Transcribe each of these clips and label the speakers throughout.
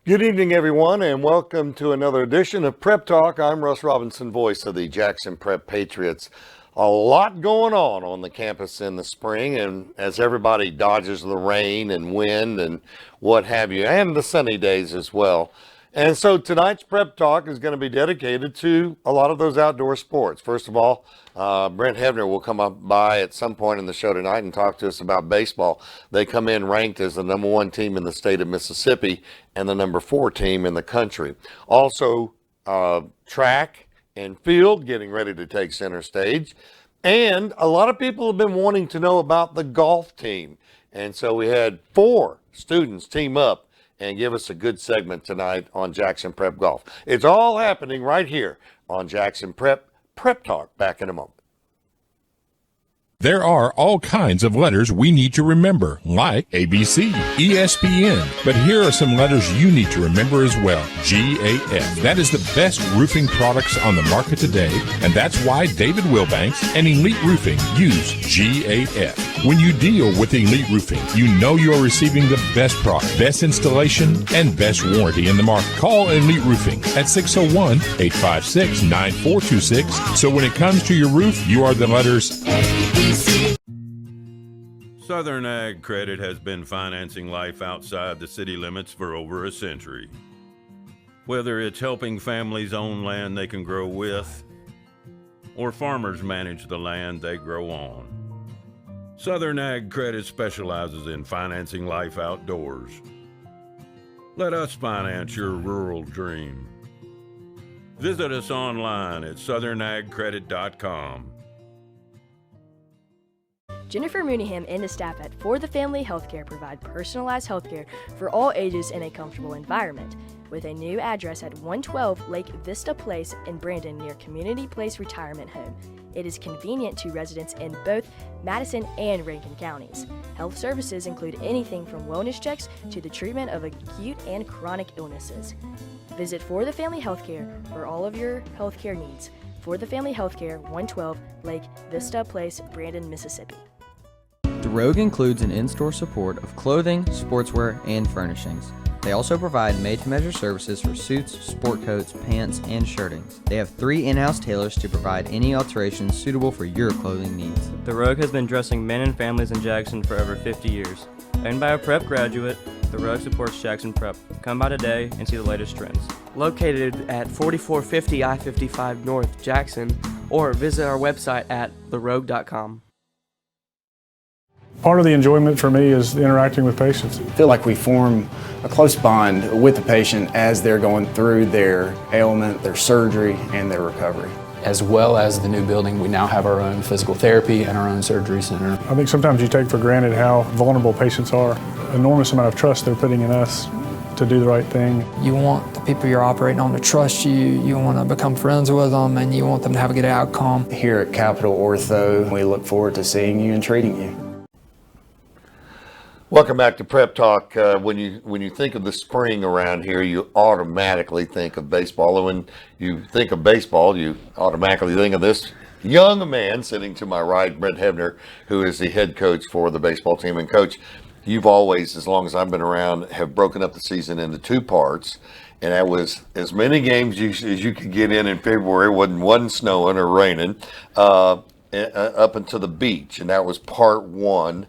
Speaker 1: Good evening, everyone, and welcome to another edition of Prep Talk. I'm Russ Robinson, voice of the Jackson Prep Patriots. A lot going on the campus in the spring, and as everybody dodges the rain and wind and what have you, and the sunny days as well. And so tonight's Prep Talk is going to be dedicated to a lot of those outdoor sports. First of all, Brent Hebner will come up by at some point in the show tonight and talk to us about baseball. They come in ranked as the number 1 team in the state of Mississippi and the number 4 team in the country. Also, track and field getting ready to take center stage. And a lot of people have been wanting to know about the golf team. And so we had 4 students team up and give us a good segment tonight on Jackson Prep Golf. It's all happening right here on Jackson Prep Talk. Back in a moment.
Speaker 2: There are all kinds of letters we need to remember, like ABC, ESPN. But here are some letters you need to remember as well. GAF. That is the best roofing products on the market today, and that's why David Wilbanks and Elite Roofing use GAF. When you deal with Elite Roofing, you know you're receiving the best product, best installation, and best warranty in the market. Call Elite Roofing at 601-856-9426. So when it comes to your roof, you are the letters
Speaker 3: Southern Ag Credit has been financing life outside the city limits for over a century. Whether it's helping families own land they can grow with, or farmers manage the land they grow on, Southern Ag Credit specializes in financing life outdoors. Let us finance your rural dream. Visit us online at southernagcredit.com.
Speaker 4: Jennifer Mooneyham and the staff at For the Family Healthcare provide personalized healthcare for all ages in a comfortable environment. With a new address at 112 Lake Vista Place in Brandon near Community Place Retirement Home. It is convenient to residents in both Madison and Rankin counties. Health services include anything from wellness checks to the treatment of acute and chronic illnesses. Visit For the Family Healthcare for all of your healthcare needs. For the Family Healthcare, 112 Lake Vista Place, Brandon, Mississippi.
Speaker 5: The Rogue includes an in-store support of clothing, sportswear, and furnishings. They also provide made-to-measure services for suits, sport coats, pants, and shirtings. They have 3 in-house tailors to provide any alterations suitable for your clothing needs.
Speaker 6: The Rogue has been dressing men and families in Jackson for over 50 years. Owned by a prep graduate, the Rogue supports Jackson Prep. Come by today and see the latest trends.
Speaker 7: Located at 4450 I-55 North, Jackson, or visit our website at therogue.com.
Speaker 8: Part of the enjoyment for me is interacting with patients.
Speaker 9: I feel like we form a close bond with the patient as they're going through their ailment, their surgery, and their recovery.
Speaker 10: As well as the new building, we now have our own physical therapy and our own surgery center.
Speaker 8: I think sometimes you take for granted how vulnerable patients are. Enormous amount of trust they're putting in us to do the right thing.
Speaker 11: You want the people you're operating on to trust you, you want to become friends with them, and you want them to have a good outcome.
Speaker 9: Here at Capital Ortho, we look forward to seeing you and treating you.
Speaker 1: Welcome back to Prep Talk. When you think of the spring around here, you automatically think of baseball. And when you think of baseball, you automatically think of this young man sitting to my right, Brent Hebner, who is the head coach for the baseball team. And Coach, you've always, as long as I've been around, have broken up the season into 2 parts. And that was as many games as you could get in February. Wasn't snowing or raining, up until the beach. And that was part 1.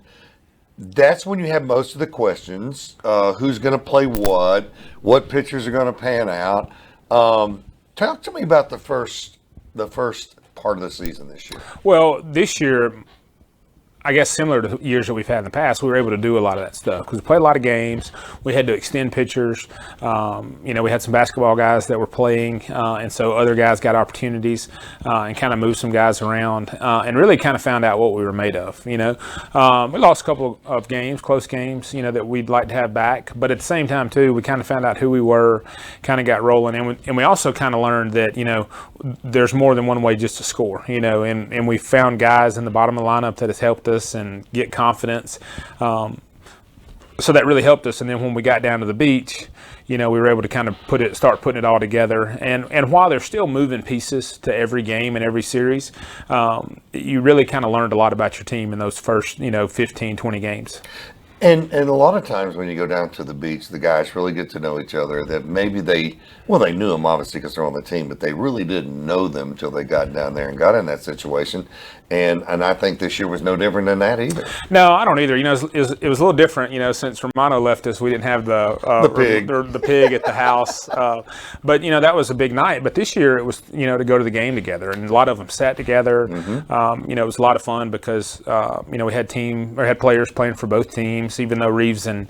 Speaker 1: That's when you have most of the questions. Who's going to play what pitchers are going to pan out. Talk to me about the first part of the season this year.
Speaker 12: Well, this year, I guess similar to years that we've had in the past, we were able to do a lot of that stuff because we played a lot of games. We had to extend pitchers. We had some basketball guys that were playing, and so other guys got opportunities and kind of moved some guys around and really kind of found out what we were made of. We lost a couple of games, close games, that we'd like to have back. But at the same time, too, we kind of found out who we were, kind of got rolling. And we also kind of learned that, there's more than one way just to score, and we found guys in the bottom of the lineup that has helped us and get confidence. So that really helped us. And then when we got down to the beach, we were able to kind of start putting it all together. And while there's still moving pieces to every game and every series, you really kind of learned a lot about your team in those first, 15, 20 games.
Speaker 1: And a lot of times when you go down to the beach, the guys really get to know each other. That maybe they knew them obviously because they're on the team, but they really didn't know them until they got down there and got in that situation. And I think this year was no different than that either.
Speaker 12: No, I don't either. You know, it was a little different. You know, since Romano left us, we didn't have the pig at the house. But you know, that was a big night. But this year it was, you know, to go to the game together, and a lot of them sat together. You know, it was a lot of fun because you know, we had players playing for both teams. Even though Reeves and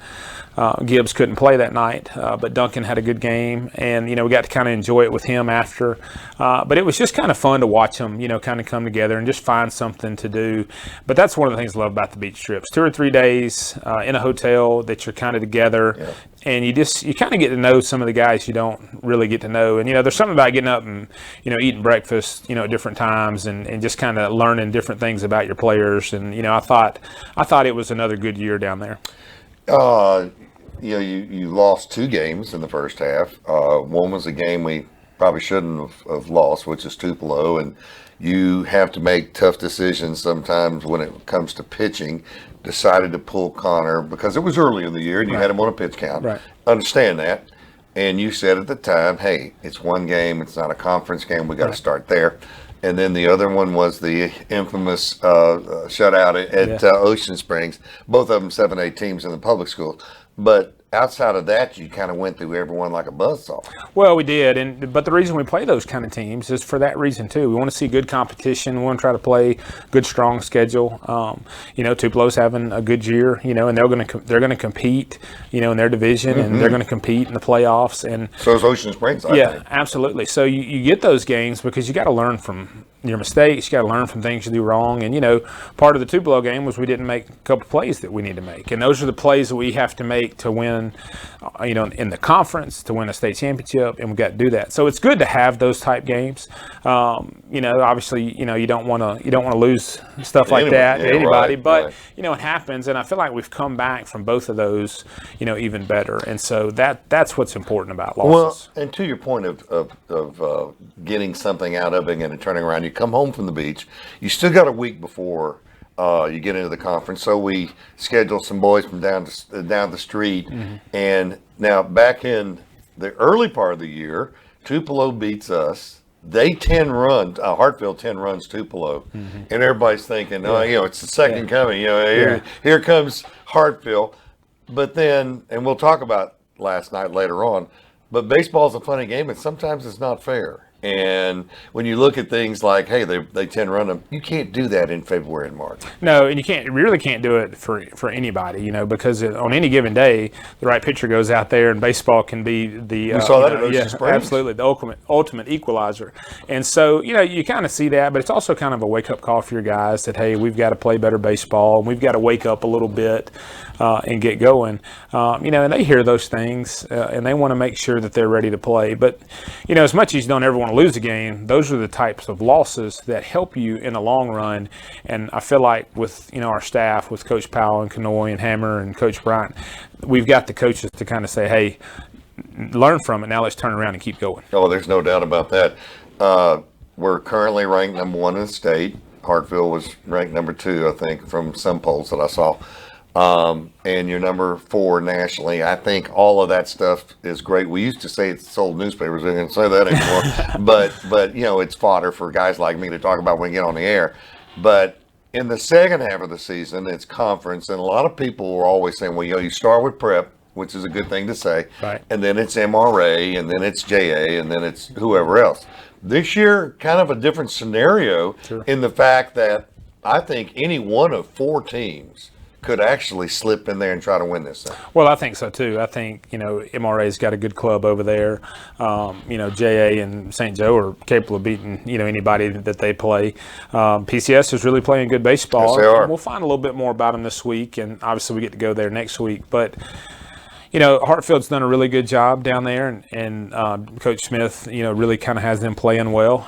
Speaker 12: Gibbs couldn't play that night, but Duncan had a good game, and you know, we got to kind of enjoy it with him after. But it was just kind of fun to watch them, you know, kind of come together and just find something to do. But that's one of the things I love about the beach trips: 2 or 3 days in a hotel that you're kind of together, and you kind of get to know some of the guys you don't really get to know. And you know, there's something about getting up and, you know, eating breakfast, you know, at different times, and just kind of learning different things about your players. And you know, I thought it was another good year down there.
Speaker 1: You know, you lost 2 games in the first half. One was a game we probably shouldn't have lost, which is Tupelo, and you have to make tough decisions sometimes when it comes to pitching. Decided to pull Connor because it was early in the year and you had him on a pitch count. Right. Understand that. And you said at the time, hey, it's one game, it's not a conference game, we got to start there. And then the other one was the infamous shutout at Ocean Springs. Both of them 7A teams in the public schools. But outside of that, you kind of went through everyone like a buzzsaw.
Speaker 12: Well, we did, but the reason we play those kind of teams is for that reason too. We want to see good competition. We want to try to play good, strong schedule. You know, Tupelo's having a good year. You know, and they're going to compete. You know, in their division, and they're going to compete in the playoffs. And
Speaker 1: so is Ocean Springs. I think.
Speaker 12: Absolutely. So you get those games because you got to learn from your mistakes. You got to learn from things you do wrong. And you know, part of the Tupelo game was we didn't make a couple plays that we need to make, and those are the plays that we have to make to win. You know, in the conference, to win a state championship, and we got to do that. So it's good to have those type games. You know, obviously, you know, you don't want to lose stuff like that to anybody, but you know, it happens, and I feel like we've come back from both of those, you know, even better. And so that's what's important about losses.
Speaker 1: Well, and to your point of getting something out of it and turning around, you come home from the beach, you still got a week before you get into the conference. So we scheduled some boys from down the street. And now back in the early part of the year, Tupelo beats us. They 10 runs, Hartfield 10 runs Tupelo. And everybody's thinking, oh, you know, it's the second coming. You know, here comes Hartfield. But then, and we'll talk about last night later on, but baseball's a funny game, and sometimes it's not fair. And when you look at things like, hey, they 10 run them, you can't do that in February and March.
Speaker 12: No, and you really can't do it for anybody, you know, because on any given day, the right pitcher goes out there, and baseball can be the
Speaker 1: we saw that at Ocean Springs.
Speaker 12: Absolutely, the ultimate equalizer. And so, you know, you kind of see that, but it's also kind of a wake up call for your guys that, hey, we've got to play better baseball, and we've got to wake up a little bit and get going. You know, and they hear those things, and they want to make sure that they're ready to play. But you know, as much as you don't ever want to lose a game, those are the types of losses that help you in the long run. And I feel like with, you know, our staff, with Coach Powell and Kanoy and Hammer and Coach Bryant, we've got the coaches to kind of say, hey, learn from it. Now let's turn around and keep going.
Speaker 1: Oh, there's no doubt about that. We're currently ranked number 1 in the state. Hartfield was ranked number 2, I think, from some polls that I saw. And you're number 4 nationally. I think all of that stuff is great. We used to say it's sold newspapers. We didn't say that anymore. but you know, it's fodder for guys like me to talk about when we get on the air. But in the second half of the season, it's conference, and a lot of people were always saying, well, you know, you start with prep, which is a good thing to say,
Speaker 12: right,
Speaker 1: and then it's MRA, and then it's JA, and then it's whoever else. This year, kind of a different scenario in the fact that I think any one of 4 teams could actually slip in there and try to win this thing.
Speaker 12: Well, I think so too. I think, you know, MRA's got a good club over there. You know, JA and St. Joe are capable of beating, you know, anybody that they play. PCS is really playing good baseball.
Speaker 1: Yes, they are.
Speaker 12: We'll find a little bit more about them this week, and obviously we get to go there next week. But you know, Hartfield's done a really good job down there, and Coach Smith, you know, really kind of has them playing well.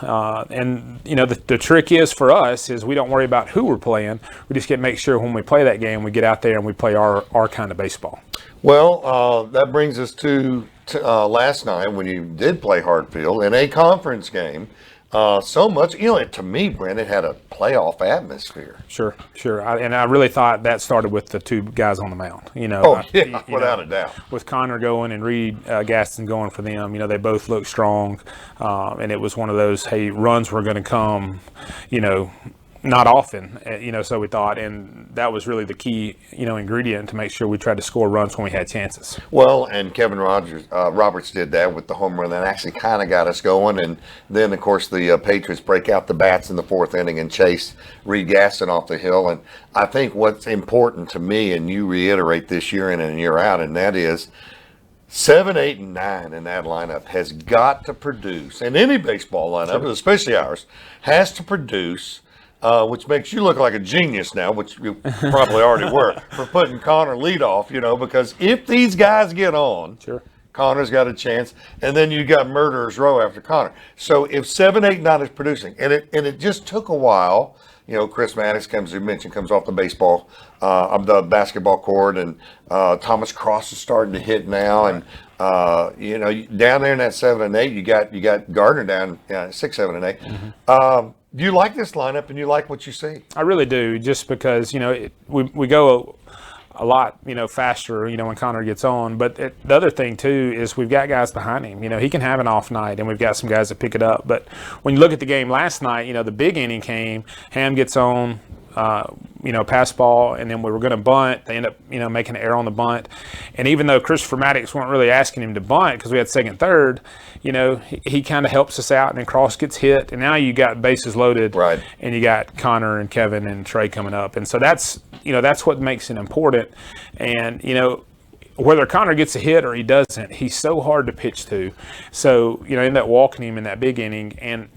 Speaker 12: And, you know, the trick is for us is we don't worry about who we're playing. We just get to make sure when we play that game, we get out there and we play our kind of baseball.
Speaker 1: Well, that brings us to last night when you did play Hartfield in a conference game. so much. You know, to me, Brent, it had a playoff atmosphere.
Speaker 12: Sure. And I really thought that started with the two guys on the mound. You know,
Speaker 1: Without a doubt.
Speaker 12: With Connor going and Reed Gaston going for them, you know, they both looked strong, and it was one of those, hey, runs were going to come, you know, not often, you know, so we thought, and that was really the key, you know, ingredient to make sure we tried to score runs when we had chances.
Speaker 1: Well, and Kevin Roberts did that with the home run that actually kind of got us going, and then of course the Patriots break out the bats in the fourth inning and chase Reed Gaston off the hill. And I think what's important to me, and you reiterate this year in and year out, and that is 7, 8, and 9 in that lineup has got to produce, and any baseball lineup, especially ours, has to produce. Which makes you look like a genius now, which you probably already were, for putting Connor leadoff, you know, because if these guys get on, Connor's got a chance, and then you got Murderer's Row after Connor. So if 7, 8, 9 is producing, and it just took a while, you know, Chris Maddox comes off the the basketball court, and Thomas Cross is starting to hit now, and you know, down there in that 7 and 8, you got Gardner down 6, 7, and 8. Do you like this lineup, and you like what you see?
Speaker 12: I really do, just because, you know, we go a lot, you know, faster, you know, when Connor gets on. But the other thing, too, is we've got guys behind him. You know, he can have an off night, and we've got some guys that pick it up. But when you look at the game last night, you know, the big inning came, Ham gets on, you know, pass ball, and then we were going to bunt. They end up, you know, making an error on the bunt. And even though Christopher Maddox weren't really asking him to bunt because we had second, third, you know, he kind of helps us out, and then Cross gets hit, and now you got bases loaded,
Speaker 1: right? And
Speaker 12: you got Connor and Kevin and Trey coming up, and so that's, you know, that's what makes it important. And you know, whether Connor gets a hit or he doesn't, he's so hard to pitch to. So you know, end up walking him in that big inning, and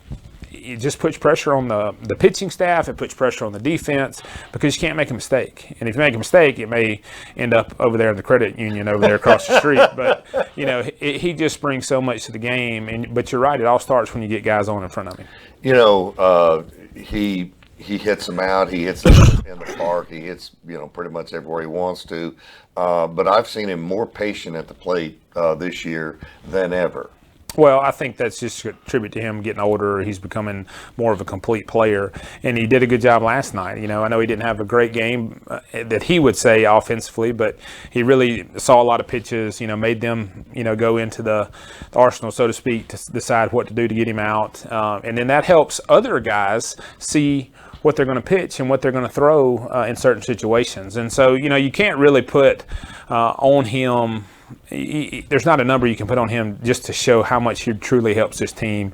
Speaker 12: it just puts pressure on the pitching staff. It puts pressure on the defense because you can't make a mistake. And if you make a mistake, it may end up over there in the credit union over there across the street. But, you know, he just brings so much to the game. But you're right, it all starts when you get guys on in front of him.
Speaker 1: You know, he hits them out. He hits them in the park. He hits, you know, pretty much everywhere he wants to. But I've seen him more patient at the plate this year than ever.
Speaker 12: Well, I think that's just a tribute to him getting older. He's becoming more of a complete player, and he did a good job last night. You know, I know he didn't have a great game that he would say offensively, but he really saw a lot of pitches, you know, made them, you know, go into the arsenal, so to speak, to decide what to do to get him out. And then that helps other guys see what they're going to pitch and what they're going to throw in certain situations. And so, you know, you can't really put on him – there's not a number you can put on him just to show how much he truly helps this team.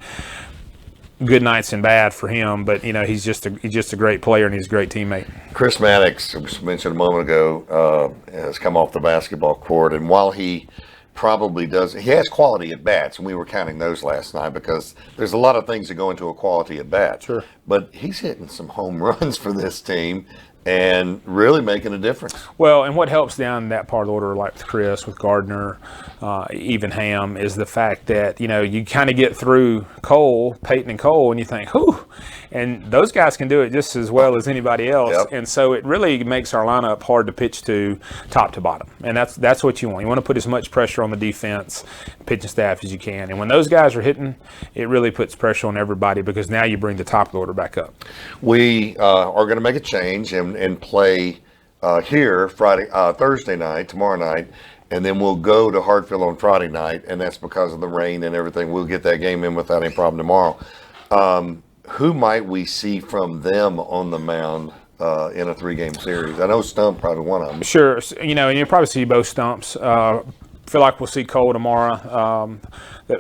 Speaker 12: Good nights and bad for him, but you know, he's just a great player, and he's a great teammate.
Speaker 1: Chris Maddox, was mentioned a moment ago, has come off the basketball court, and while he probably does, he has quality at bats, and we were counting those last night because there's a lot of things that go into a quality at bat.
Speaker 12: Sure.
Speaker 1: But he's hitting some home runs for this team and really making a difference.
Speaker 12: Well, and what helps down that part of the order, like with Chris, with Gardner, even Ham, is the fact that, you know, you kind of get through Peyton and Cole, and you think, whew, and those guys can do it just as well as anybody else.
Speaker 1: Yep.
Speaker 12: And so it really makes our lineup hard to pitch to top to bottom. And that's what you want. You want to put as much pressure on the defense, pitching staff as you can. And when those guys are hitting, it really puts pressure on everybody because now you bring the top of the order back up.
Speaker 1: We are going to make a change and play here Thursday night, tomorrow night, and then we'll go to Hartfield on Friday night, and that's because of the rain and everything. We'll get that game in without any problem tomorrow. Who might we see from them on the mound in a 3-game series? I know Stump probably one of them.
Speaker 12: Sure. You know, and you'll probably see both Stumps. Feel like we'll see Cole tomorrow.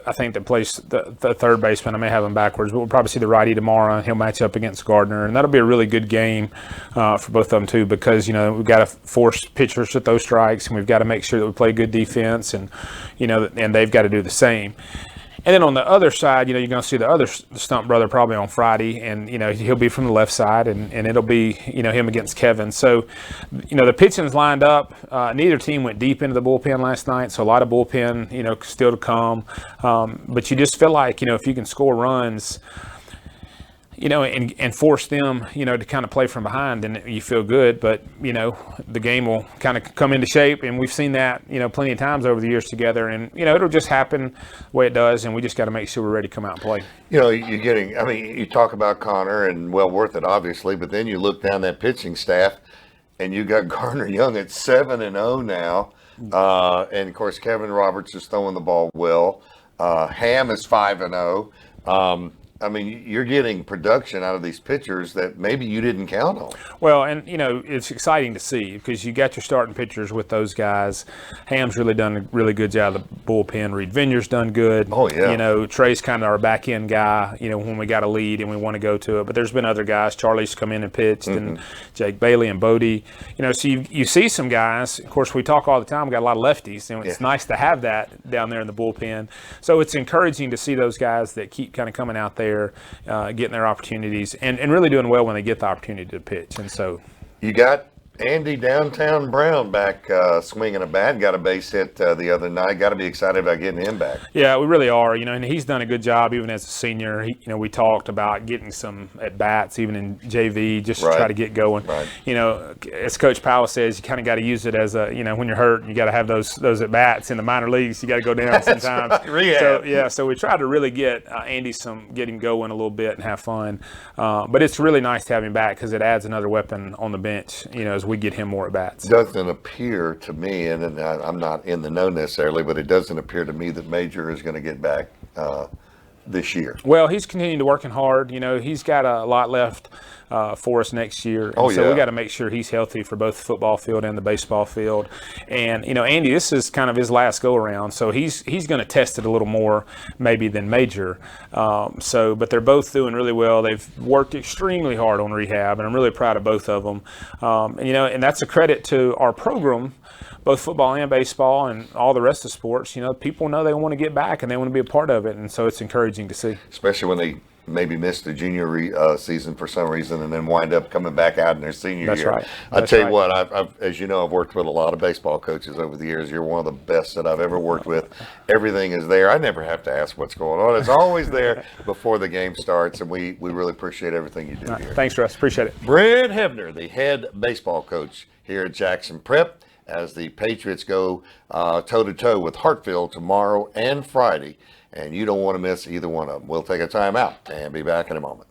Speaker 12: I think that plays the third baseman. I may have him backwards, but we'll probably see the righty tomorrow. He'll match up against Gardner, and that'll be a really good game for both of them too, because you know we've got to force pitchers to throw strikes, and we've got to make sure that we play good defense, and you know, and they've got to do the same. And then on the other side, you know, you're going to see the other Stump brother probably on Friday, and, you know, he'll be from the left side, and it'll be, you know, him against Kevin. So, you know, the pitching's lined up. Neither team went deep into the bullpen last night, so a lot of bullpen, you know, still to come. But you just feel like, you know, if you can score runs, and force them, to kind of play from behind, then you feel good. But, the game will kind of come into shape. And we've seen that, plenty of times over the years together. And, it'll just happen the way it does. And we just got to make sure we're ready to come out and play.
Speaker 1: You talk about Connor and well worth it, obviously, but then you look down that pitching staff and you got Gardner Young at 7-0 now. And of course, Kevin Roberts is throwing the ball well. Ham is 5-0. You're getting production out of these pitchers that maybe you didn't count on.
Speaker 12: Well, and, it's exciting to see because you got your starting pitchers with those guys. Ham's really done a really good job of the bullpen. Reed Vineyard's done good.
Speaker 1: Oh, yeah.
Speaker 12: Trey's kind of our back-end guy, when we got a lead and we want to go to it. But there's been other guys. Charlie's come in and pitched, and Jake Bailey and Bodie. So you see some guys. Of course, we talk all the time. We got a lot of lefties, and it's nice to have that down there in the bullpen. So it's encouraging to see those guys that keep kind of coming out there, getting their opportunities and really doing well when they get the opportunity to pitch. And so
Speaker 1: you got Andy Downtown Brown back swinging a bat, got a base hit the other night. Got to be excited about getting him back.
Speaker 12: Yeah, we really are. And he's done a good job even as a senior. We talked about getting some at bats even in JV just to try to get going.
Speaker 1: Right.
Speaker 12: As Coach Powell says, you kind of got to use it as a when you're hurt, you got to have those at bats in the minor leagues. You got to go down sometimes.
Speaker 1: Right.
Speaker 12: So we try to really get Andy get him going a little bit and have fun. But it's really nice to have him back because it adds another weapon on the bench. As we get him more at bats.
Speaker 1: Doesn't appear to me, and I'm not in the know necessarily, but it doesn't appear to me that Major is going to get back this year.
Speaker 12: Well, he's continuing to working hard. He's got a lot left for us next year. And so we got to make sure he's healthy for both the football field and the baseball field. And, Andy, this is kind of his last go around. So he's going to test it a little more maybe than Major. But they're both doing really well. They've worked extremely hard on rehab, and I'm really proud of both of them. And that's a credit to our program, both football and baseball and all the rest of sports. People know they want to get back and they want to be a part of it. And so it's encouraging to see.
Speaker 1: Especially when they maybe missed the junior season for some reason and then wind up coming back out in their senior
Speaker 12: That's
Speaker 1: year.
Speaker 12: Right.
Speaker 1: I tell you what, I've, as you know, I've worked with a lot of baseball coaches over the years. You're one of the best that I've ever worked with. Everything is there. I never have to ask what's going on. It's always there before the game starts, and we really appreciate everything you do here.
Speaker 12: Thanks, Russ. Appreciate it.
Speaker 1: Brent Hebner, the head baseball coach here at Jackson Prep, as the Patriots go toe-to-toe with Hartfield tomorrow and Friday. And you don't want to miss either one of them. We'll take a time out and be back in a moment.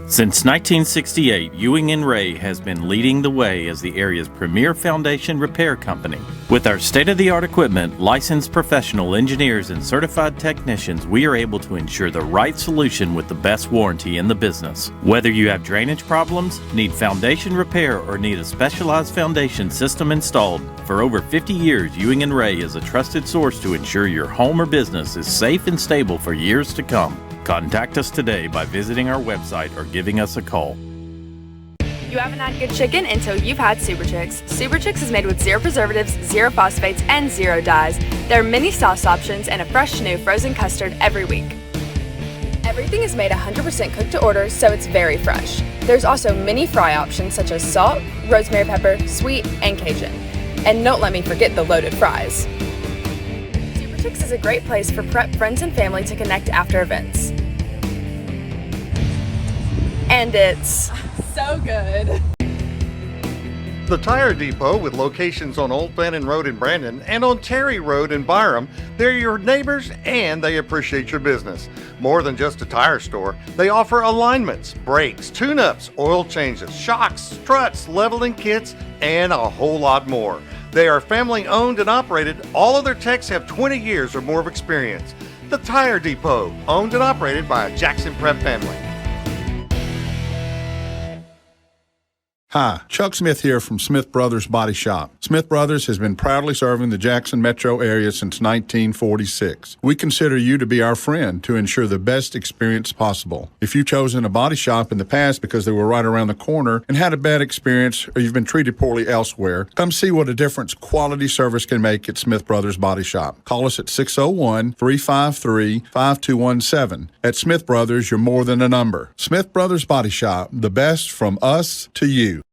Speaker 13: Since 1968, Ewing & Ray has been leading the way as the area's premier foundation repair company. With our state-of-the-art equipment, licensed professional engineers, and certified technicians, we are able to ensure the right solution with the best warranty in the business. Whether you have drainage problems, need foundation repair, or need a specialized foundation system installed, for over 50 years, Ewing & Ray is a trusted source to ensure your home or business is safe and stable for years to come. Contact us today by visiting our website or giving us a call.
Speaker 14: You haven't had good chicken until you've had Super Chicks. Super Chicks is made with 0 preservatives, 0 phosphates, and 0 dyes. There are many sauce options and a fresh new frozen custard every week. Everything is made 100% cooked to order, so it's very fresh. There's also many fry options such as salt, rosemary pepper, sweet, and Cajun. And don't let me forget the loaded fries. Super Chicks is a great place for prep friends and family to connect after events. And it's so good.
Speaker 1: The Tire Depot, with locations on Old Fannin Road in Brandon and on Terry Road in Byram, they're your neighbors and they appreciate your business. More than just a tire store, they offer alignments, brakes, tune-ups, oil changes, shocks, struts, leveling kits, and a whole lot more. They are family owned and operated. All of their techs have 20 years or more of experience. The Tire Depot, owned and operated by a Jackson Prep family.
Speaker 15: Hi, Chuck Smith here from Smith Brothers Body Shop. Smith Brothers has been proudly serving the Jackson metro area since 1946. We consider you to be our friend to ensure the best experience possible. If you've chosen a body shop in the past because they were right around the corner and had a bad experience, or you've been treated poorly elsewhere, come see what a difference quality service can make at Smith Brothers Body Shop. Call us at 601-353-5217. At Smith Brothers, you're more than a number. Smith Brothers Body Shop, the best from us to you.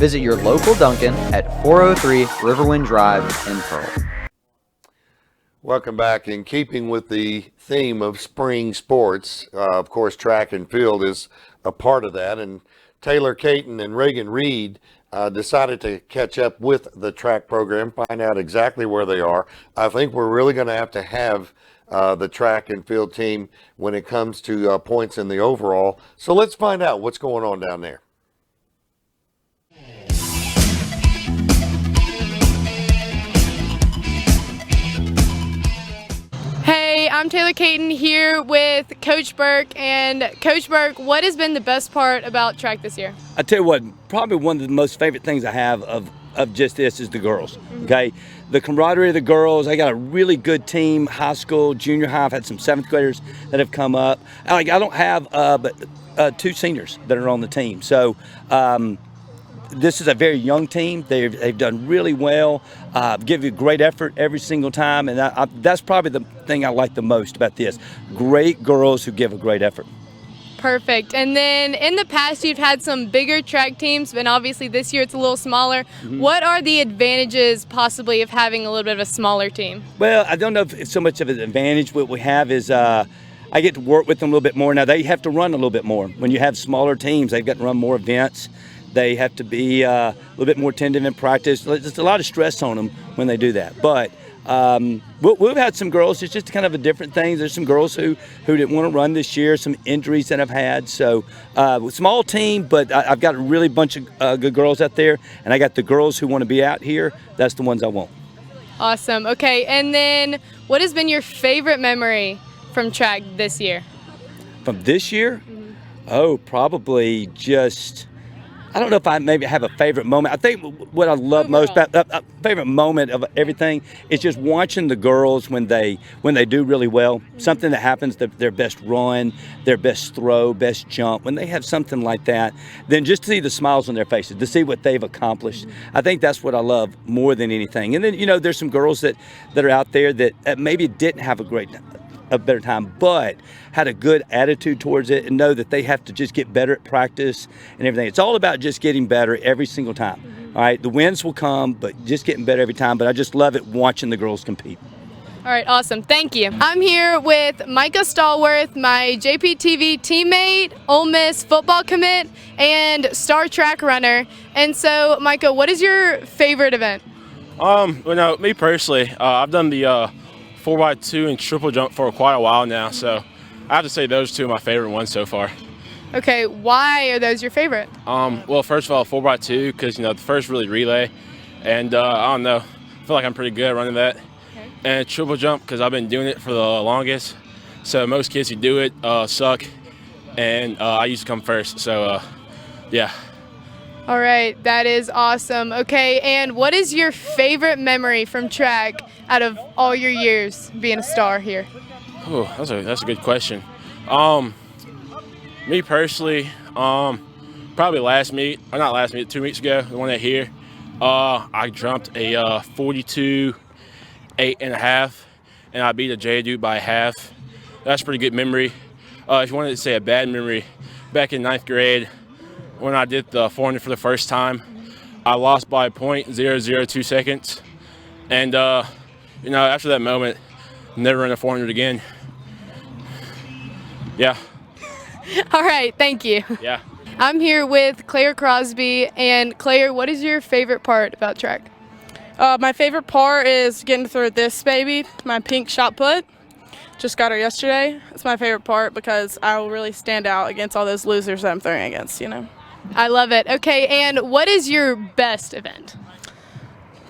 Speaker 5: Visit your local Dunkin' at 403 Riverwind Drive in Pearl.
Speaker 1: Welcome back. In keeping with the theme of spring sports, of course, track and field is a part of that. And Taylor Caton and Reagan Reed decided to catch up with the track program, find out exactly where they are. I think we're really going to have the track and field team when it comes to points in the overall. So let's find out what's going on down there.
Speaker 16: Hey, I'm Taylor Caton here with Coach Burke. And Coach Burke, what has been the best part about track this year?
Speaker 17: I tell you what, probably one of the most favorite things I have of just this is the girls. Okay, the camaraderie of the girls. I got a really good team, high school, junior high. I've had some 7th graders that have come up. I don't have but 2 seniors that are on the team. So this is a very young team. They've done really well, give you great effort every single time, and that's probably the thing I like the most about this. Great girls who give a great effort.
Speaker 16: Perfect. And then in the past, you've had some bigger track teams, but obviously this year it's a little smaller. Mm-hmm. What are the advantages possibly of having a little bit of a smaller team?
Speaker 17: Well, I don't know if it's so much of an advantage. What we have is I get to work with them a little bit more. Now, they have to run a little bit more. When you have smaller teams, they've got to run more events. They have to be a little bit more attentive in practice. There's a lot of stress on them when they do that. But we've had some girls. It's just kind of a different thing. There's some girls who didn't want to run this year, some injuries that I've had. So small team, but I've got a really bunch of good girls out there. And I got the girls who want to be out here. That's the ones I want.
Speaker 16: Awesome. Okay, and then what has been your favorite memory from track this year?
Speaker 17: From this year? Mm-hmm. Oh, probably just... I don't know if I maybe have a favorite moment. I think what I love most about a favorite moment of everything is just watching the girls when they do really well. Something that happens, their best run, their best throw, best jump. When they have something like that, then just to see the smiles on their faces, to see what they've accomplished. I think that's what I love more than anything. And then there's some girls that are out there that maybe didn't have a better time, but had a good attitude towards it and know that they have to just get better at practice and everything. It's all about just getting better every single time. All right, the wins will come, but just getting better every time. But I just love it watching the girls compete.
Speaker 16: All right, awesome. Thank you. I'm here with Micah Stallworth, my JPTV teammate, Ole Miss football commit, and star track runner. And so, Micah, what is your favorite event?
Speaker 18: Me personally, I've done the 4x2 and triple jump for quite a while now, so I have to say those two are my favorite ones so far.
Speaker 16: Okay, why are those your favorite?
Speaker 18: Well, first of all, 4x2 because the first really relay, and I don't know, I feel like I'm pretty good at running that. Okay. And triple jump because I've been doing it for the longest. So most kids who do it suck, and I used to come first. So yeah.
Speaker 16: All right, that is awesome. Okay, and what is your favorite memory from track out of all your years being a star here?
Speaker 18: Oh, that's a good question. Me personally, probably last meet, or not last meet, 2 weeks ago, the one at here, I jumped a 42 8.5, and I beat a J Duke by half. That's a pretty good memory. If you wanted to say a bad memory, back in 9th grade, when I did the 400 for the first time, I lost by 0.002 seconds. And, after that moment, never run a 400 again. Yeah.
Speaker 16: All right, thank you.
Speaker 18: Yeah.
Speaker 16: I'm here with Claire Crosby. And Claire, what is your favorite part about track?
Speaker 19: My favorite part is getting to throw this baby, my pink shot put. Just got her yesterday. It's my favorite part because I will really stand out against all those losers that I'm throwing against,
Speaker 16: I love it. Okay, and what is your best event?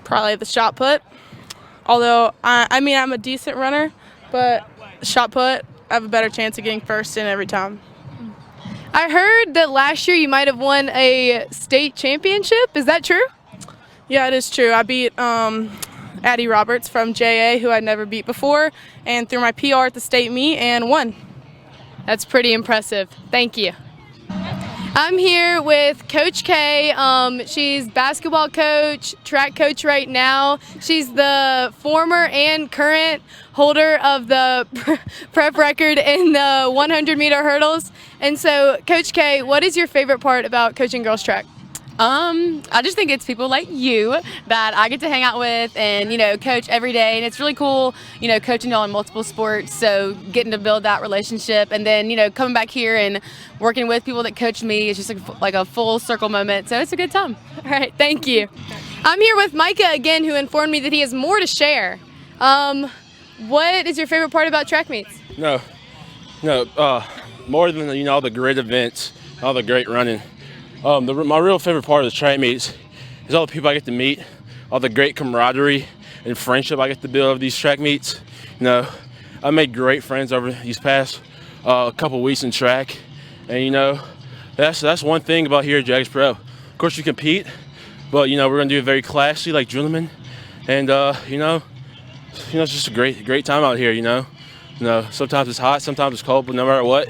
Speaker 19: Probably the shot put. Although, I'm a decent runner, but shot put, I have a better chance of getting first in every time.
Speaker 16: I heard that last year you might have won a state championship. Is that true?
Speaker 19: Yeah, it is true. I beat Addie Roberts from JA, who I'd never beat before, and threw my PR at the state meet and won.
Speaker 16: That's pretty impressive. Thank you. I'm here with Coach K. She's basketball coach, track coach right now. She's the former and current holder of the prep record in the 100-meter hurdles. And so, Coach K, what is your favorite part about coaching girls track?
Speaker 20: I just think it's people like you that I get to hang out with and, coach every day. And it's really cool, coaching y'all in multiple sports. So getting to build that relationship and then, coming back here and working with people that coach me is just like a full circle moment. So it's a good time.
Speaker 16: All right, thank you. I'm here with Micah again, who informed me that he has more to share. What is your favorite part about track meets?
Speaker 18: No, more than all the great events, all the great running. My real favorite part of the track meets is all the people I get to meet, all the great camaraderie and friendship I get to build over these track meets. I made great friends over these past couple weeks in track, and that's one thing about here at Jags Pro. Of course, you compete, but we're gonna do it very classy, like gentlemen, and it's just a great time out here. Sometimes it's hot, sometimes it's cold, but no matter what,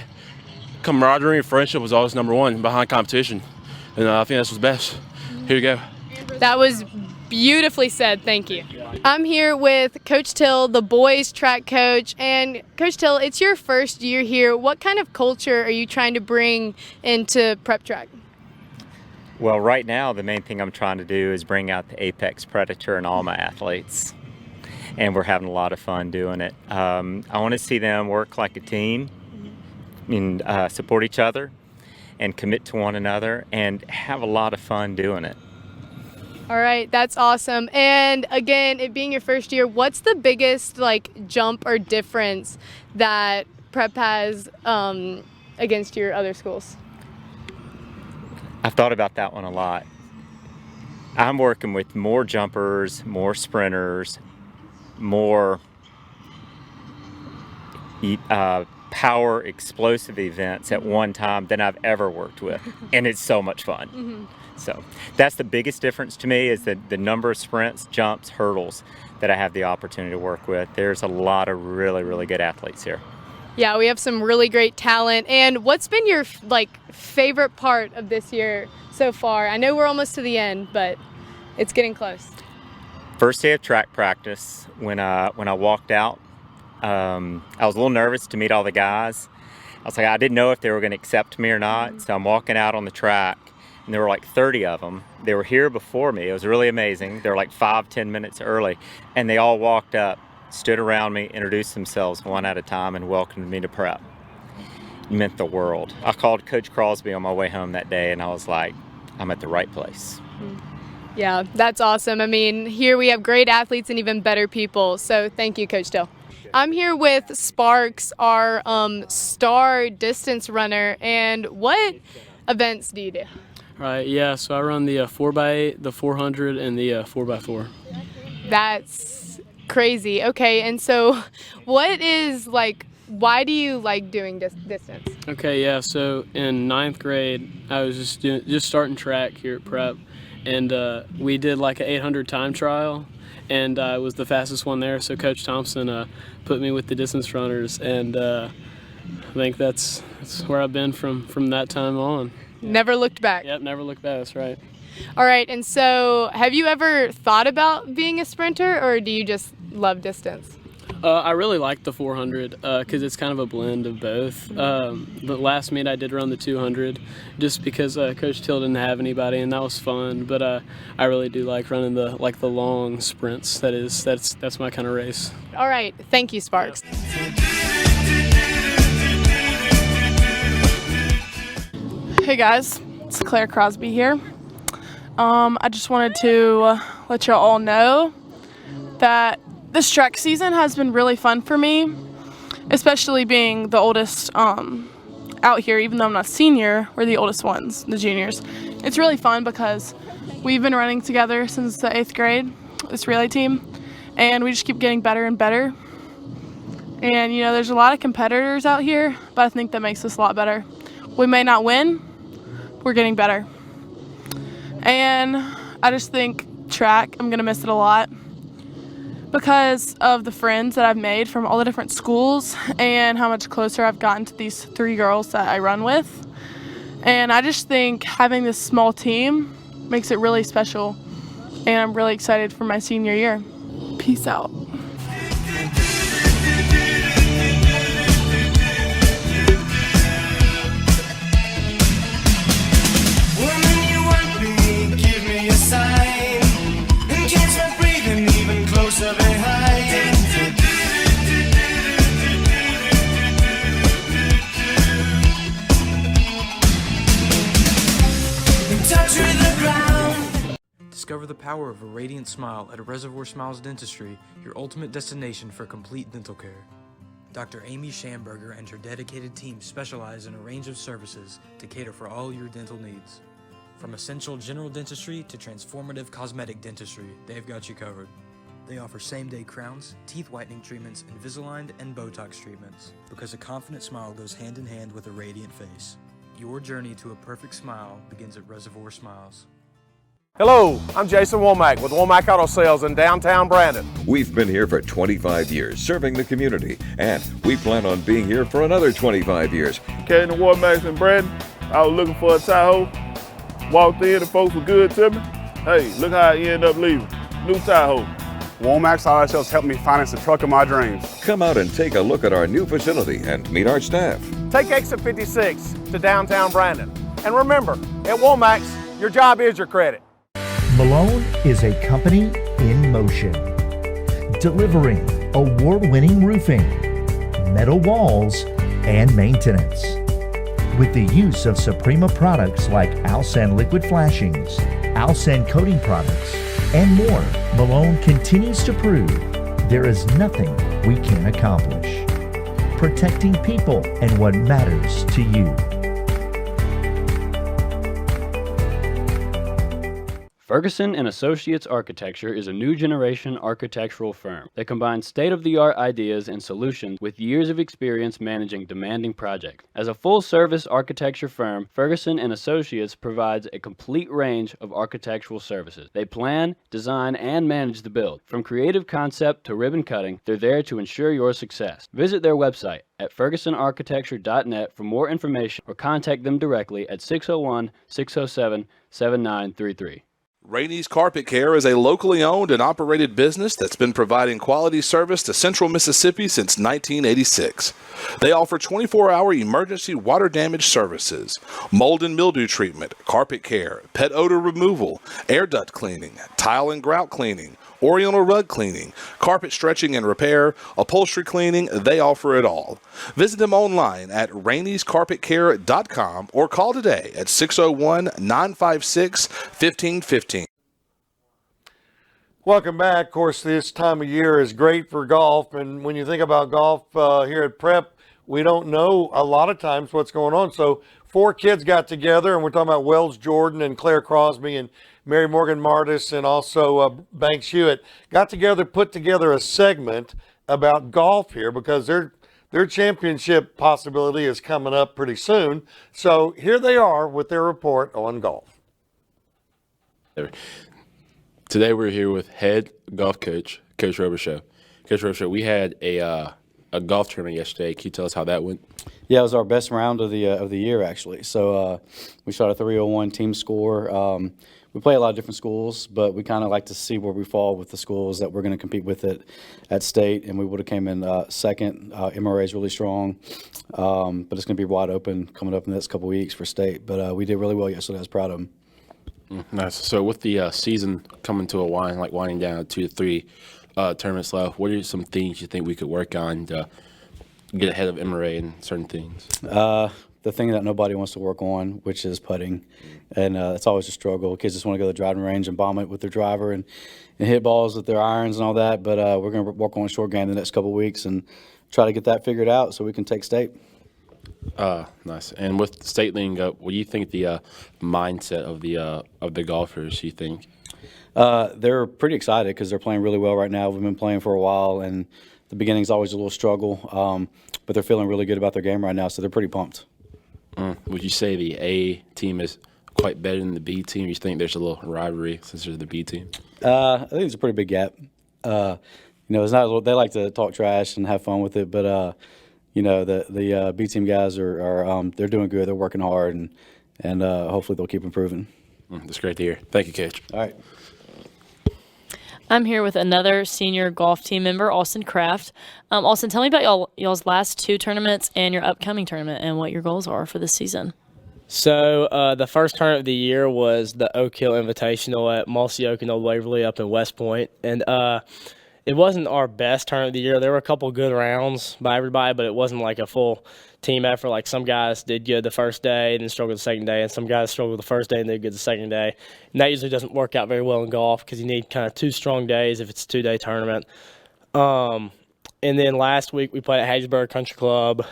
Speaker 18: camaraderie and friendship was always number one behind competition. And I think that's what's best. Here you go.
Speaker 16: That was beautifully said. Thank you. I'm here with Coach Till, the boys track coach. And Coach Till, it's your first year here. What kind of culture are you trying to bring into prep track?
Speaker 21: Well, right now, the main thing I'm trying to do is bring out the apex predator in all my athletes. And we're having a lot of fun doing it. I want to see them work like a team and support each other and commit to one another and have a lot of fun doing it.
Speaker 16: All right, that's awesome. And again, it being your first year, what's the biggest jump or difference that prep has against your other schools?
Speaker 21: I've thought about that one a lot. I'm working with more jumpers, more sprinters, more power explosive events at one time than I've ever worked with, and it's so much fun.
Speaker 16: Mm-hmm.
Speaker 21: So that's the biggest difference to me, is the number of sprints, jumps, hurdles that I have the opportunity to work with. There's a lot of really good athletes here.
Speaker 16: Yeah, we have some really great talent. And what's been your favorite part of this year so far? I know we're almost to the end, but it's getting close.
Speaker 21: First day of track practice, when I walked out, I was a little nervous to meet all the guys. I was like, I didn't know if they were going to accept me or not. So I'm walking out on the track, and there were like 30 of them. They were here before me. It was really amazing. They were like 5-10 minutes early, and they all walked up, stood around me, introduced themselves one at a time, and welcomed me to prep. It meant the world. I called Coach Crosby on my way home that day, and I was like, I'm at the right place.
Speaker 16: Yeah, that's awesome. I mean, here we have great athletes and even better people. So thank you, Coach Dill. I'm here with Sparks, our star distance runner. And what events do you do?
Speaker 22: Right, yeah, so I run the 4x8, the 400, and the 4x4.
Speaker 16: That's crazy. Okay, and so what is why do you like doing distance?
Speaker 22: Okay, yeah, so in 9th grade, I was just starting track here at Prep, and we did like an 800 time trial, and I was the fastest one there, so Coach Thompson put me with the distance runners, and I think that's where I've been from that time on.
Speaker 16: Never looked back.
Speaker 22: Yep, never looked back, that's right.
Speaker 16: All right, and so have you ever thought about being a sprinter, or do you just love distance?
Speaker 22: I really like the 400 because it's kind of a blend of both. The last meet I did run the 200 just because Coach Till didn't have anybody, and that was fun. But I really do like running the long sprints. That's my kind of race.
Speaker 16: All right, thank you, Sparks.
Speaker 19: Hey guys, it's Claire Crosby here. I just wanted to let you all know that this track season has been really fun for me, especially being the oldest out here. Even though I'm not a senior, we're the oldest ones, the juniors. It's really fun because we've been running together since the 8th grade, this relay team, and we just keep getting better and better. And there's a lot of competitors out here, but I think that makes us a lot better. We may not win, we're getting better. And I just think track, I'm gonna miss it a lot because of the friends that I've made from all the different schools and how much closer I've gotten to these 3 girls that I run with. And I just think having this small team makes it really special, and I'm really excited for my senior year. Peace out.
Speaker 23: Woman, you want me.
Speaker 2: Discover the power of a radiant smile at Reservoir Smiles Dentistry, your ultimate destination for complete dental care. Dr. Amy Schamberger and her dedicated team specialize in a range of services to cater for all your dental needs. From essential general dentistry to transformative cosmetic dentistry, they've got you covered. They offer same-day crowns, teeth whitening treatments, Invisalign and Botox treatments, because a confident smile goes hand in hand with a radiant face. Your journey to a perfect smile begins at Reservoir Smiles.
Speaker 3: Hello, I'm Jason Womack with Womack Auto Sales in downtown Brandon.
Speaker 23: We've been here for 25 years serving the community, and we plan on being here for another 25 years.
Speaker 24: Came to Womack in Brandon. I was looking for a Tahoe. Walked in, the folks were good to me. Hey, look how I ended up leaving. New Tahoe.
Speaker 25: Womack's Auto Sales helped me finance the truck of my dreams.
Speaker 23: Come out and take a look at our new facility and meet our staff.
Speaker 3: Take exit 56 to downtown Brandon. And remember, at Womack's, your job is your credit.
Speaker 26: Malone is a company in motion, delivering award-winning roofing, metal walls, and maintenance. With the use of Suprema products like Alsan liquid flashings, Alsan coating products, and more, Malone continues to prove there is nothing we can't accomplish. Protecting people and what matters to you.
Speaker 27: Ferguson & Associates Architecture is a new generation architectural firm that combines state-of-the-art ideas and solutions with years of experience managing demanding projects. As a full-service architecture firm, Ferguson & Associates provides a complete range of architectural services. They plan, design, and manage the build. From creative concept to ribbon cutting, they're there to ensure your success. Visit their website at fergusonarchitecture.net for more information or contact them directly at 601-607-7933.
Speaker 28: Rainey's Carpet Care is a locally owned and operated business that's been providing quality service to Central Mississippi since 1986. They offer 24-hour emergency water damage services, mold and mildew treatment, carpet care, pet odor removal, air duct cleaning, tile and grout cleaning, Oriental rug cleaning, carpet stretching and repair, upholstery cleaning. They offer it all. Visit them online at raineyscarpetcare.com or call today at 601-956-1515.
Speaker 1: Welcome back. Of course, this time of year is great for golf. And when you think about golf here at Prep, we don't know a lot of times what's going on. So 4 kids got together, and we're talking about Wells Jordan and Claire Crosby and Mary Morgan Martis and also Banks Hewitt, got together, put together a segment about golf here because their championship possibility is coming up pretty soon. So here they are with their report on golf.
Speaker 18: Today we're here with head golf coach, Coach Robichaux. Coach Robichaux, we had a golf tournament yesterday. Can you tell us how that went?
Speaker 29: Yeah, it was our best round of the year, actually. So we shot a 301 team score. We play a lot of different schools, but we kind of like to see where we fall with the schools that we're going to compete with at state, and we would have came in second. MRA is really strong, but it's going to be wide open coming up in the next couple weeks for state. But we did really well yesterday. I was proud of them.
Speaker 18: Nice. So with the season coming to a winding down, 2 to 3 tournaments left, what are some things you think we could work on to get ahead of MRA and certain things?
Speaker 29: The thing that nobody wants to work on, which is putting, and it's always a struggle. Kids just want to go to the driving range and bomb it with their driver and hit balls with their irons and all that, but we're going to work on a short game the next couple of weeks and try to get that figured out so we can take state.
Speaker 18: Nice. And with state leading up, what do you think the mindset of the golfers, you think?
Speaker 29: They're pretty excited because they're playing really well right now. We've been playing for a while, and the beginning's always a little struggle, but they're feeling really good about their game right now, so they're pretty pumped.
Speaker 18: Would you say the A team is quite better than the B team? You think there's a little rivalry since they're the B team?
Speaker 29: I think there's a pretty big gap. It's not. They like to talk trash and have fun with it, but the B team guys are they're doing good. They're working hard, and hopefully they'll keep improving.
Speaker 18: That's great to hear. Thank you, Coach.
Speaker 29: All right.
Speaker 30: I'm here with another senior golf team member, Austin Kraft. Austin, tell me about y'all's last 2 tournaments and your upcoming tournament and what your goals are for this season.
Speaker 31: So the first tournament of the year was the Oak Hill Invitational at Mossy Oak and Old Waverly up in West Point. And it wasn't our best tournament of the year. There were a couple good rounds by everybody, but it wasn't like a full team effort. Like some guys did good the first day and then struggled the second day, and some guys struggled the first day and did good the second day. And that usually doesn't work out very well in golf because you need kind of 2 strong days if it's a 2-day tournament. And then last week we played at Hattiesburg Country Club,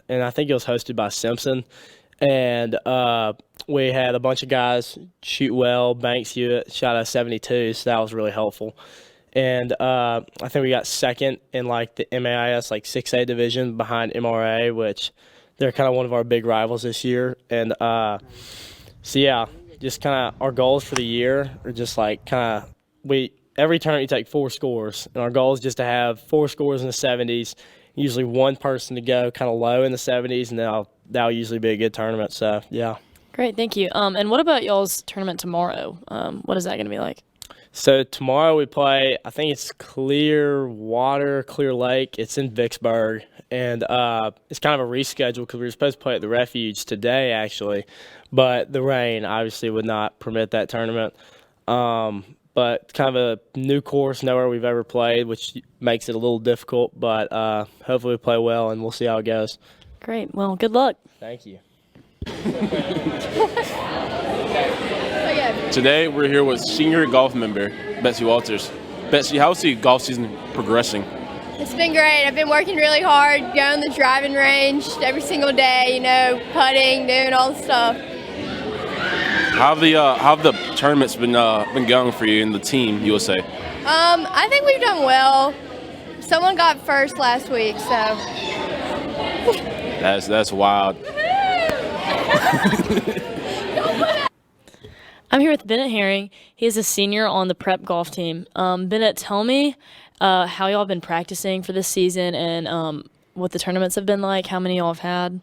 Speaker 31: and I think it was hosted by Simpson. And we had a bunch of guys shoot well. Banks shot a 72, so that was really helpful. And I think we got second in like the MAIS 6A division behind MRA, which they're kind of one of our big rivals this year. And so yeah, just kind of our goals for the year are just like every tournament you take 4 scores, and our goal is just to have 4 scores in the 70s. Usually one person to go kind of low in the 70s, and that'll usually be a good tournament. So yeah.
Speaker 30: Great, thank you. And what about y'all's tournament tomorrow? What is that going to be like?
Speaker 31: So tomorrow we play, I think it's Clear Lake. It's in Vicksburg, and it's kind of a reschedule because we were supposed to play at the Refuge today actually, but the rain obviously would not permit that tournament. But kind of a new course, nowhere we've ever played, which makes it a little difficult, but hopefully we play well and we'll see how it goes.
Speaker 30: Great, well, good luck.
Speaker 31: Thank you.
Speaker 18: Today we're here with senior golf member Betsy Walters. Betsy, how's the golf season progressing?
Speaker 16: It's been great. I've been working really hard, going to the driving range every single day, putting, doing all the stuff.
Speaker 18: How have the tournaments been going for you and the team, USA?
Speaker 16: I think we've done well. Someone got first last week, so.
Speaker 18: That's wild.
Speaker 30: I'm here with Bennett Herring. He is a senior on the prep golf team. Bennett, tell me how y'all have been practicing for this season and what the tournaments have been like, how many y'all have had.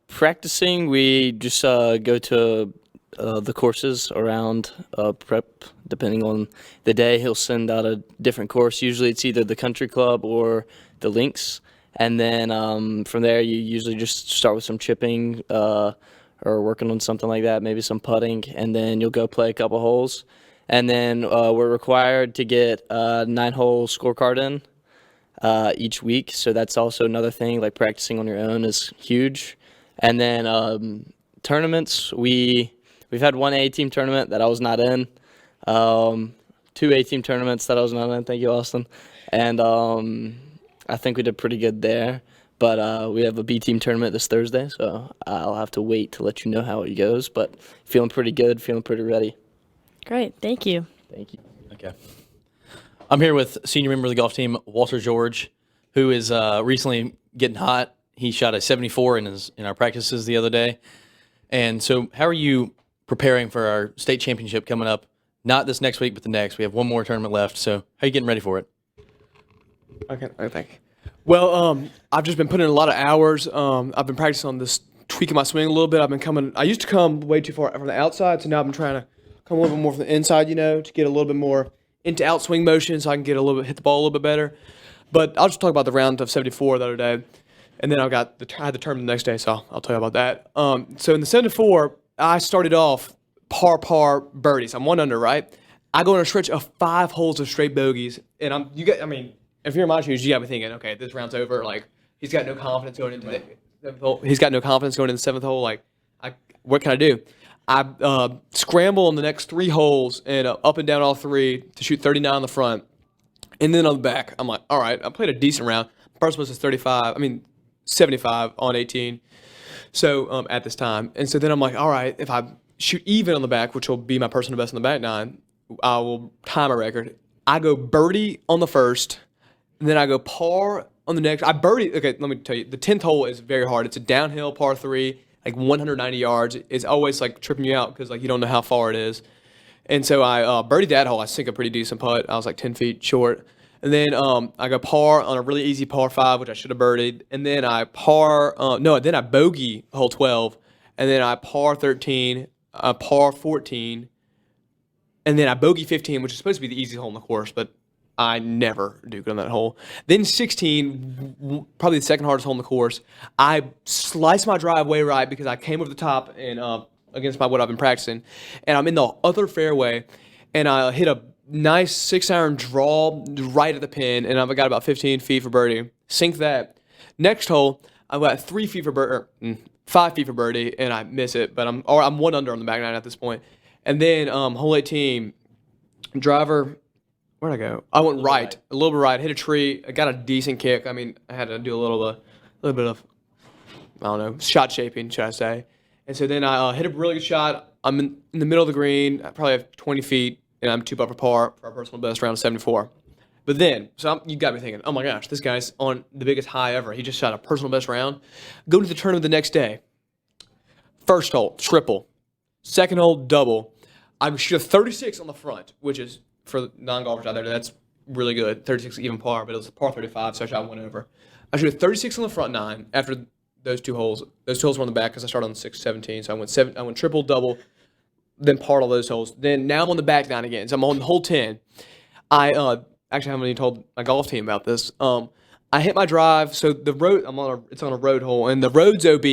Speaker 4: Practicing, we just go to the courses around prep. Depending on the day, he'll send out a different course. Usually it's either the country club or the links. And then from there, you usually just start with some chipping or working on something like that, maybe some putting, and then you'll go play a couple holes. And then we're required to get a 9-hole scorecard in each week. So that's also another thing, like practicing on your own is huge. And then tournaments, we've had one A-team tournament that I was not in, 2 A-team tournaments that I was not in. Thank you, Austin. And I think we did pretty good there. But we have a B-team tournament this Thursday, so I'll have to wait to let you know how it goes. But feeling pretty good, feeling pretty ready.
Speaker 30: Great, thank you.
Speaker 4: Thank you.
Speaker 6: Okay. I'm here with senior member of the golf team, Walter George, who is recently getting hot. He shot a 74 in our practices the other day. And so how are you preparing for our state championship coming up? Not this next week, but the next. We have one more tournament left. So how are you getting ready for it?
Speaker 7: Okay, I think. Well, I've just been putting in a lot of hours. I've been practicing on this, tweaking my swing a little bit. I used to come way too far from the outside, so now I've been trying to come a little bit more from the inside, to get a little bit more into outswing motion so I can hit the ball a little bit better. But I'll just talk about the round of 74 the other day. And then I had the tournament the next day, so I'll tell you about that. So in the 74, I started off par birdies. I'm 1 under, right? I go on a stretch of 5 holes of straight bogeys, and if you're in my shoes, you got me thinking, okay, this round's over. Like, he's got no confidence going into the 7th hole. He's got no confidence going into the 7th hole. Like, what can I do? I scramble on the next 3 holes and up and down all 3 to shoot 39 on the front. And then on the back, I'm like, all right, I played a decent round. First was 75 on 18. So at this time. And so then I'm like, all right, if I shoot even on the back, which will be my personal best on the back 9, I will time a record. I go birdie on the first. And then I go par on the next. I birdie. Okay, let me tell you. The 10th hole is very hard. It's a downhill par 3, like 190 yards. It's always like tripping you out because you don't know how far it is. And so I birdied that hole. I sink a pretty decent putt. I was like 10 feet short. And then I go par on a really easy par 5, which I should have birdied. And then I then I bogey hole 12. And then I par 13, par 14. And then I bogey 15, which is supposed to be the easy hole in the course, but I never do good on that hole. Then 16, probably the second hardest hole in the course. I sliced my drive way right because I came over the top and against what I've been practicing. And I'm in the other fairway, and I hit a nice 6-iron draw right at the pin, and I've got about 15 feet for birdie. Sink that. Next hole, I've got 3 feet for birdie, 5 feet for birdie, and I miss it. But I'm 1 under on the back nine at this point. And then hole 18, driver. Where'd I go? I went right, a little bit right, hit a tree. I got a decent kick. I mean, I had to do a little bit of, I don't know, shot shaping, should I say. And so then I hit a really good shot. I'm in the middle of the green. I probably have 20 feet, and I'm 2 putt for par for our personal best round of 74. But then, you got me thinking, oh my gosh, this guy's on the biggest high ever. He just shot a personal best round. Go to the tournament the next day. First hole, triple. Second hole, double. I shoot a 36 on the front, which is, for non-golfers out there, that's really good. 36 even par, but it was par 35, so I shot 1 over. I shoot a 36 on the front 9 after those 2 holes. Those 2 holes were on the back because I started on 6-17, so I went triple, double, then parred all those holes. Then now I'm on the back 9 again, so I'm on hole 10. Actually, I haven't even told my golf team about this. I hit my drive, so the road, it's on a road hole, and the road's OB,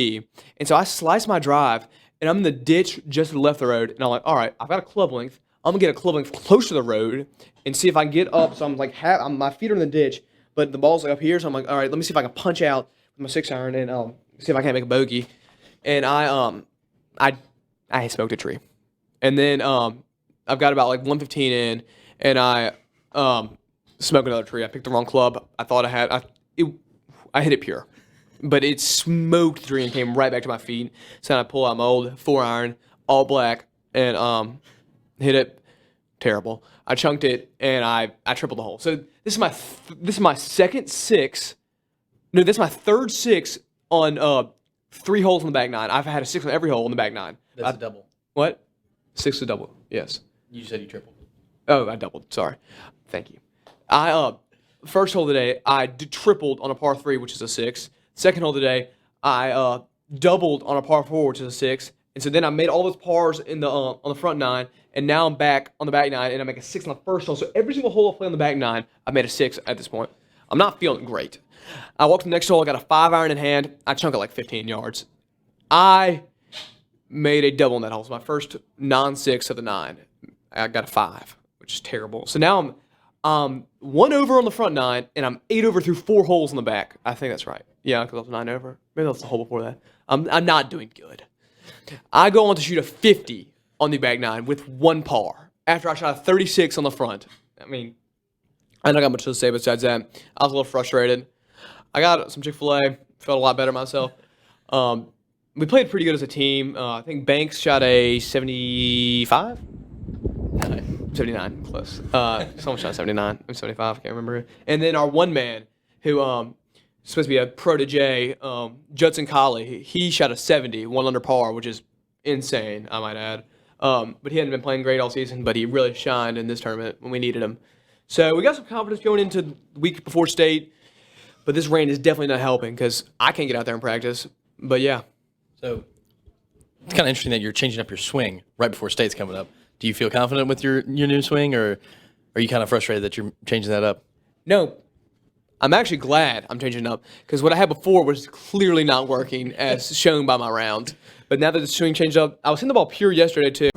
Speaker 7: and so I slice my drive, and I'm in the ditch just to the left of the road, and I'm like, all right, I've got a club length. I'm gonna get a club length close to the road and see if I can get up. So I'm like, my feet are in the ditch, but the ball's like up here. So I'm like, all right, let me see if I can punch out with my 6-iron and see if I can't make a bogey. And I smoked a tree, and then I've got about like 115 in, and I smoked another tree. I picked the wrong club. I thought I hit it pure, but it smoked the tree and came right back to my feet. So then I pull out my old 4-iron, all black, and hit it terrible. I chunked it, and I tripled the hole. So this is my second 6. No, this is my third 6 on 3 holes on the back 9. I've had a 6 on every hole on the back 9.
Speaker 6: That's a double.
Speaker 7: What? 6 is a double. Yes.
Speaker 6: You said you tripled.
Speaker 7: Oh, I doubled. Sorry. Thank you. First hole of the day, I tripled on a par 3, which is a 6. Second hole of the day, I doubled on a par 4, which is a 6. And so then I made all those pars in the on the front 9, and now I'm back on the back 9, and I make a 6 on the first hole. So every single hole I play on the back 9, I've made a 6 at this point. I'm not feeling great. I walked to the next hole. I got a 5-iron in hand. I chunked it like 15 yards. I made a double in that hole. It's my first non-6 of the 9. I got a 5, which is terrible. So now I'm 1 over on the front 9, and I'm 8 over through 4 holes in the back. I think that's right. Yeah, because I was 9 over. Maybe that's the hole before that. I'm not doing good. I go on to shoot a 50 on the back 9 with 1 par after I shot a 36 on the front. I mean, I don't got much to say besides that. I was a little frustrated. I got some Chick-fil-A. Felt a lot better myself. We played pretty good as a team. I think Banks shot a 75? 79, close. Someone shot 79. I'm 75, I can't remember. And then our one man, who supposed to be a protege, Judson Colley, he shot a 70, 1 under par, which is insane, I might add. But he hadn't been playing great all season, but he really shined in this tournament when we needed him. So we got some confidence going into the week before state, but this rain is definitely not helping because I can't get out there and practice. But yeah.
Speaker 6: So it's kind of interesting that you're changing up your swing right before state's coming up. Do you feel confident with your new swing, or are you kind of frustrated that you're changing that up?
Speaker 7: No. I'm actually glad I'm changing it up because what I had before was clearly not working as shown by my round. But now that the swing changed up, I was hitting the ball pure yesterday too.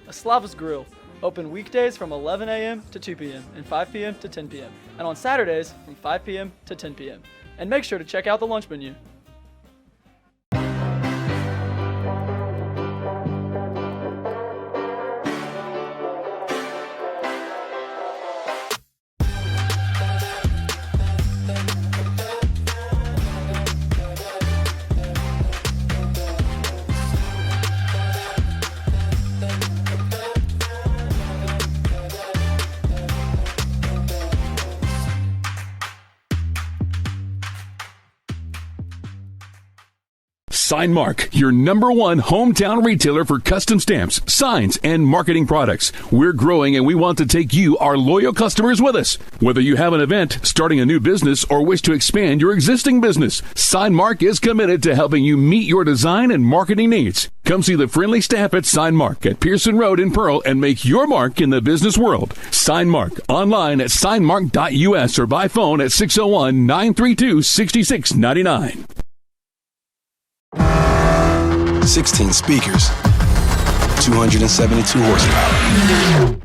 Speaker 5: Slava's Grill, open weekdays from 11 a.m. to 2 p.m. and 5 p.m. to 10 p.m. and on Saturdays from 5 p.m. to 10 p.m. And make sure to check out the lunch menu.
Speaker 8: Sign Mark, your #1 hometown retailer for custom stamps, signs, and marketing products. We're growing and we want to take you, our loyal customers, with us. Whether you have an event, starting a new business, or wish to expand your existing business, Sign Mark is committed to helping you meet your design and marketing needs. Come see the friendly staff at Sign Mark at Pearson Road in Pearl and make your mark in the business world. Sign Mark online at signmark.us or by phone at 601-932-6699.
Speaker 9: 16 speakers, 272 horsepower.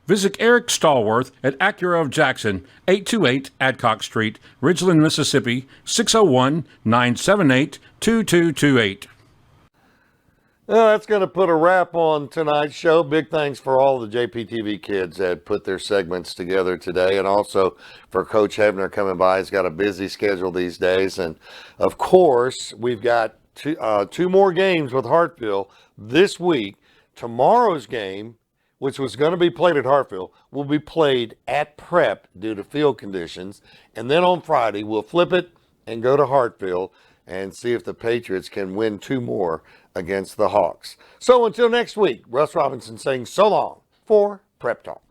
Speaker 10: Visit Eric Stallworth at Acura of Jackson, 828 Adcock Street, Ridgeland, Mississippi, 601-978-2228.
Speaker 1: Well, that's going to put a wrap on tonight's show. Big thanks for all the JPTV kids that put their segments together today, and also for Coach Hebner coming by. He's got a busy schedule these days. And, of course, we've got two more games with Hartville this week. Tomorrow's game, which was going to be played at Hartville, will be played at Prep due to field conditions. And then on Friday, we'll flip it and go to Hartville and see if the Patriots can win two more against the Hawks. So until next week, Russ Robinson saying so long for Prep Talk.